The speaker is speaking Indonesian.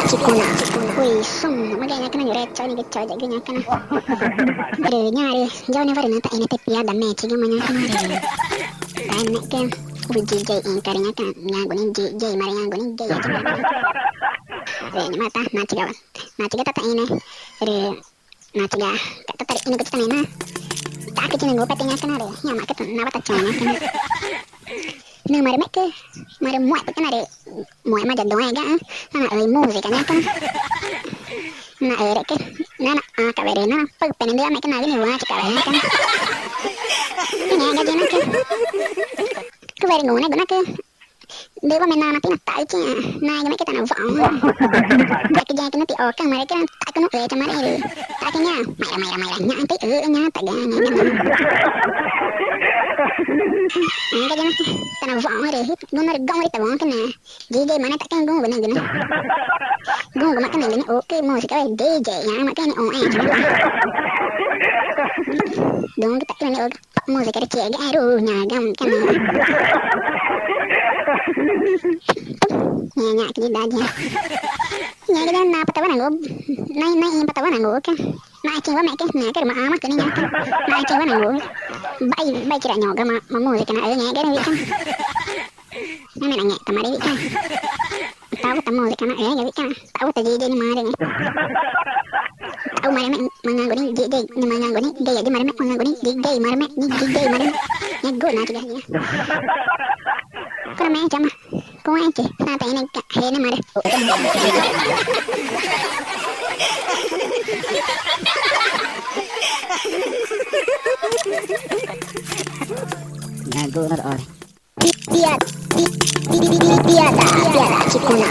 Cikuna, ui, maganya kana yureccio ni geccio ganya kana. Re nyari, jawne varena ta ene tepia da meci gamanya kana re. Ta ene ke uji in karinya kan nyango ni jay mari nyango ni jay aja. Re ni mata naciga ta ene re naciga kata tarik ini kita nena. Ta ke cina go patinya kana re, nyama ke na bata cana kana. Nang mari mek ke mari muat kana re. Muat ma jadong ga na ai musica nya kana. Na ere ke na ka vere na pag penende mek na gini wa ka vere kana. Ini ga jena ke. Ku vere ngone guna ke. Dewa mena na tina tai chi na ga mek ta na vong. Ta ke jena ke ti o ka mari ke ta ke no e ta mari re. Ta ke nya mai nya ti nya ta ga nya ga. Enggak jangan tanah vong re hit gue mari gong re tawong kana DJ mana tak kan gong guna gong gue makan gini oke musik awal DJ ya makan oh dong kita kan musik ada cek aduh nyagam kan nyak di daja nyak dan apa tahu nanggo nai apa tahu nanggo kan na cing wa mek na ke ma amat kan nyak na cing wa nanggo bai kira nyoga ma musik kana nyak kan wi kan na nanya kamari wi kan tahu ta musik kana wi kan tahu ta DJ ni mare ni tahu mare mek manganggo ni DJ ni manganggo ni gaya di mare mek manganggo ni DJ mare mek ni DJ mare nyak go na tiga ni Kena jama, kau aja, santai ini kak, ini mare. Ngagu nor or. Dia, cikuna.